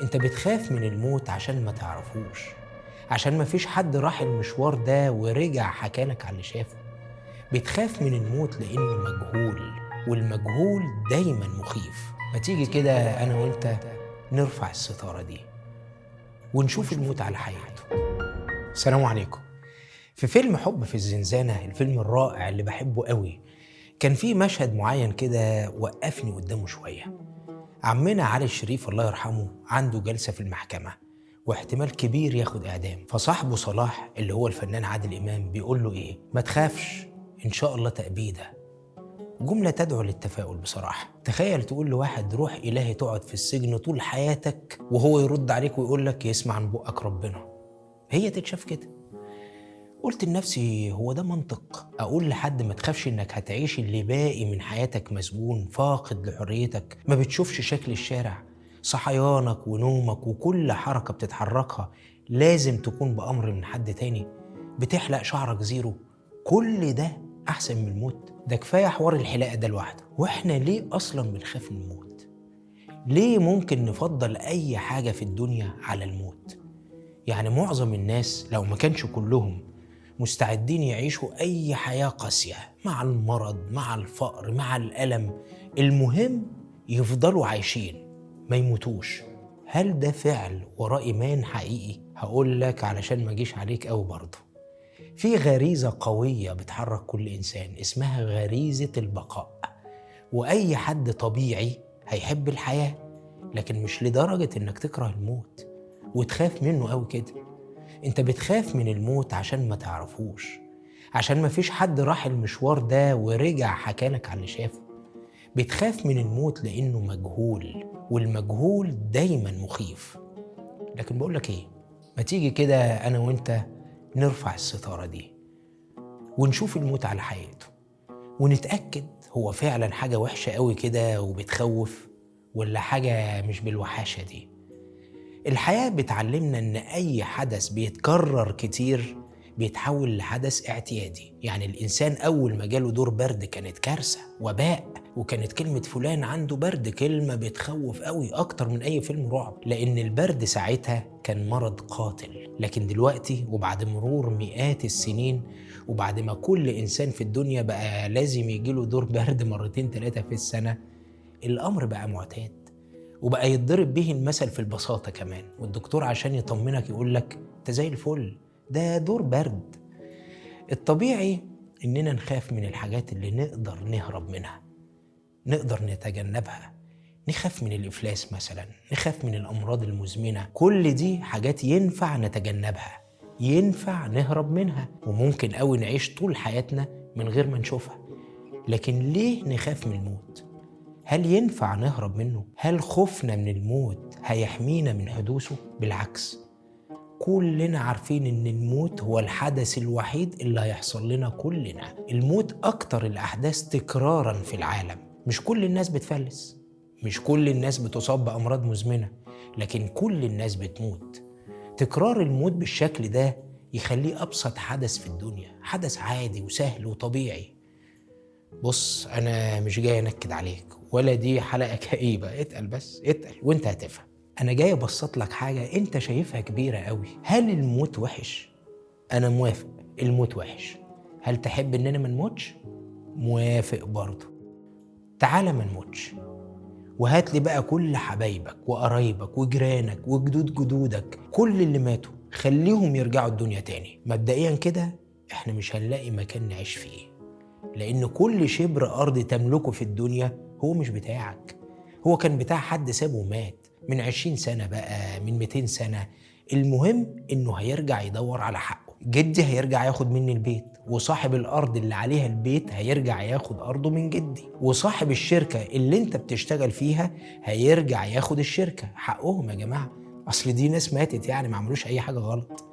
انت بتخاف من الموت عشان ما تعرفوش، عشان ما فيش حد راح المشوار ده ورجع حكالك على اللي شافه. بتخاف من الموت لانه مجهول، والمجهول دايما مخيف. ما تيجي كده انا وانت نرفع الستارة دي ونشوف الموت على حقيقته. السلام عليكم. في فيلم حب في الزنزانة، الفيلم الرائع اللي بحبه قوي، كان في مشهد معين كده وقفني قدامه شوية. عمنا علي الشريف الله يرحمه عنده جلسة في المحكمة واحتمال كبير ياخد إعدام، فصاحبه صلاح اللي هو الفنان عادل إمام بيقول له إيه؟ ما تخافش، إن شاء الله تأبيدة. جملة تدعو للتفاؤل بصراحة. تخيل تقول لواحد روح إلهي تقعد في السجن طول حياتك وهو يرد عليك ويقول لك يسمع عن بقك ربنا. هي تتشاف كده. قلت لنفسي هو ده منطق؟ أقول لحد ما تخافش إنك هتعيش اللي باقي من حياتك مسجون فاقد لحريتك، ما بتشوفش شكل الشارع، صحيانك ونومك وكل حركة بتتحركها لازم تكون بأمر من حد تاني، بتحلق شعرك زيرو. كل ده أحسن من الموت. ده كفاية حوار الحلاقة ده لوحده. وإحنا ليه أصلا بنخاف من الموت؟ ليه ممكن نفضل أي حاجة في الدنيا على الموت؟ يعني معظم الناس لو ما كانش كلهم مستعدين يعيشوا أي حياة قاسية مع المرض، مع الفقر، مع الألم، المهم يفضلوا عايشين ما يموتوش. هل ده فعل وراه إيمان حقيقي؟ هقول لك علشان ما اجيش عليك أوي برضه. في غريزة قوية بتحرك كل إنسان اسمها غريزة البقاء، وأي حد طبيعي هيحب الحياة، لكن مش لدرجة إنك تكره الموت وتخاف منه أوي كده. انت بتخاف من الموت عشان ما تعرفوش، عشان ما فيش حد راح المشوار ده ورجع حكالك على اللي شافه. بتخاف من الموت لانه مجهول، والمجهول دايما مخيف. لكن بقولك ايه، ما تيجي كده انا وانت نرفع الستارة دي ونشوف الموت على حقيقته، ونتأكد هو فعلا حاجة وحشة قوي كده وبتخوف، ولا حاجة مش بالوحاشة دي. الحياة بتعلمنا إن أي حدث بيتكرر كتير بيتحول لحدث اعتيادي. يعني الإنسان أول ما جاله دور برد كانت كارثة، وباء، وكانت كلمة فلان عنده برد كلمة بتخوف قوي أكتر من أي فيلم رعب، لأن البرد ساعتها كان مرض قاتل. لكن دلوقتي وبعد مرور مئات السنين، وبعد ما كل إنسان في الدنيا بقى لازم يجيله دور برد مرتين 3 في السنة، الأمر بقى معتاد وبقى يتضرب به المثل في البساطة كمان. والدكتور عشان يطمنك يقول لك انت زي الفل، ده دور برد. الطبيعي اننا نخاف من الحاجات اللي نقدر نهرب منها، نقدر نتجنبها. نخاف من الإفلاس مثلا، نخاف من الأمراض المزمنة. كل دي حاجات ينفع نتجنبها، ينفع نهرب منها، وممكن قوي نعيش طول حياتنا من غير ما نشوفها. لكن ليه نخاف من الموت؟ هل ينفع نهرب منه؟ هل خوفنا من الموت هيحمينا من حدوثه؟ بالعكس، كلنا عارفين ان الموت هو الحدث الوحيد اللي هيحصل لنا كلنا. الموت اكتر الاحداث تكرارا في العالم. مش كل الناس بتفلس، مش كل الناس بتصاب بامراض مزمنة، لكن كل الناس بتموت. تكرار الموت بالشكل ده يخليه ابسط حدث في الدنيا، حدث عادي وسهل وطبيعي. بص، أنا مش جاي أنكد عليك ولا دي حلقة كئيبة، اتقل بس اتقل وانت هتفهم. أنا جاي أبسط لك حاجة انت شايفها كبيرة قوي. هل الموت وحش؟ أنا موافق، الموت وحش. هل تحب إننا ما نموتش؟ موافق برضه. تعالى ما نموتش، وهات لي بقى كل حبايبك وقرايبك وجيرانك وجدود جدودك، كل اللي ماتوا خليهم يرجعوا الدنيا تاني. مبدئيا كده احنا مش هنلاقي مكان نعيش فيه، لأن كل شبر أرض تملكه في الدنيا هو مش بتاعك، هو كان بتاع حد سابه ومات من 20 سنة بقى، من 200 سنة. المهم إنه هيرجع يدور على حقه. جدي هيرجع ياخد مني البيت، وصاحب الأرض اللي عليها البيت هيرجع ياخد أرضه من جدي، وصاحب الشركة اللي انت بتشتغل فيها هيرجع ياخد الشركة. حقهم يا جماعة، أصل دي ناس ماتت يعني ما عملوش أي حاجة غلط.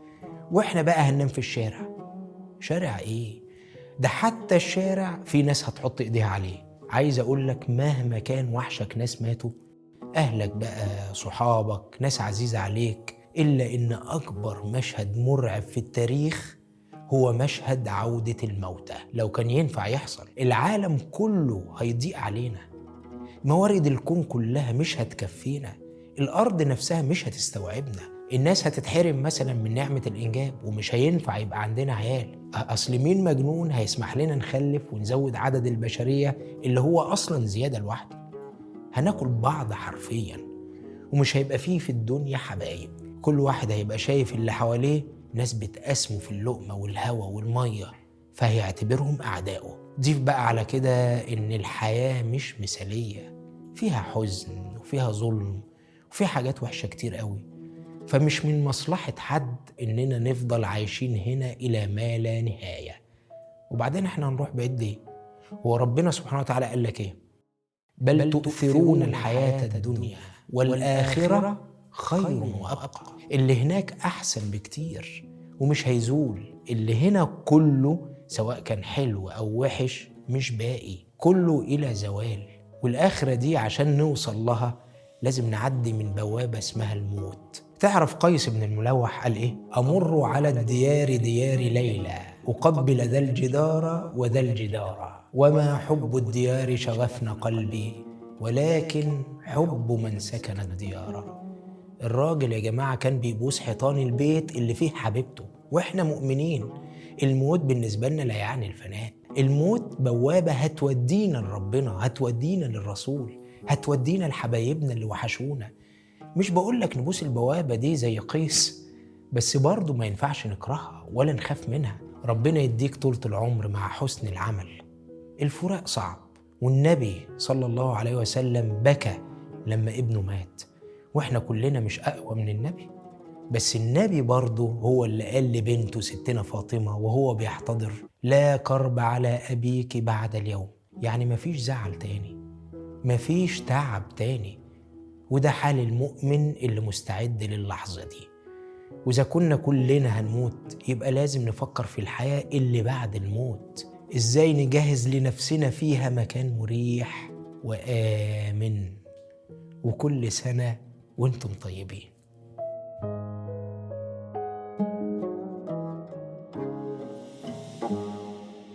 وإحنا بقى هننام في الشارع. شارع إيه؟ ده حتى الشارع في ناس هتحط ايديها عليه. عايز اقول لك مهما كان وحشك ناس ماتوا، اهلك بقى، صحابك، ناس عزيزة عليك، الا ان اكبر مشهد مرعب في التاريخ هو مشهد عودة الموتى. لو كان ينفع يحصل العالم كله هيضيق علينا، موارد الكون كلها مش هتكفينا، الأرض نفسها مش هتستوعبنا. الناس هتتحرم مثلا من نعمة الإنجاب ومش هينفع يبقى عندنا عيال. أصل مين مجنون هيسمح لنا نخلف ونزود عدد البشرية اللي هو أصلا زيادة لوحده؟ هناكل بعض حرفيا، ومش هيبقى فيه في الدنيا حبايب. كل واحد هيبقى شايف اللي حواليه ناس بتقاسمه في اللقمة والهوى والمية، فهيعتبرهم أعدائه. ضيف بقى على كده إن الحياة مش مثالية، فيها حزن وفيها ظلم وفيها حاجات وحشة كتير قوي. فمش من مصلحة حد إننا نفضل عايشين هنا إلى ما لا نهاية. وبعدين إحنا هنروح بعيد ليه؟ هو ربنا سبحانه وتعالى قال لك إيه؟ بل تؤثرون الحياة الدنيا والآخرة خير وأبقى. اللي هناك أحسن بكتير ومش هيزول. اللي هنا كله سواء كان حلو أو وحش مش باقي، كله إلى زوال. والآخرة دي عشان نوصل لها لازم نعدي من بوابة اسمها الموت. تعرف قيس بن الملوح قال إيه؟ أمر على الديار ديار ليلى أقبل ذا الجدار وذا الجدار وما حب الديار شغفن قلبي ولكن حب من سكن الديار. الراجل يا جماعة كان بيبوس حيطان البيت اللي فيه حبيبته، وإحنا مؤمنين الموت بالنسبة لنا لا يعني الفناء. الموت بوابة هتودينا لربنا، هتودينا للرسول، هتودينا لحبايبنا اللي وحشونا. مش بقولك نبوس البوابة دي زي قيس، بس برضو ما ينفعش نكرهها ولا نخاف منها. ربنا يديك طولة العمر مع حسن العمل. الفراق صعب، والنبي صلى الله عليه وسلم بكى لما ابنه مات، واحنا كلنا مش أقوى من النبي. بس النبي برضه هو اللي قال لبنته ستنا فاطمة وهو بيحتضر: لا كرب على أبيك بعد اليوم. يعني مفيش زعل تاني، مفيش تعب تاني. وده حال المؤمن اللي مستعد للحظة دي. وإذا كنا كلنا هنموت يبقى لازم نفكر في الحياة اللي بعد الموت، إزاي نجهز لنفسنا فيها مكان مريح وآمن. وكل سنة وانتم طيبين.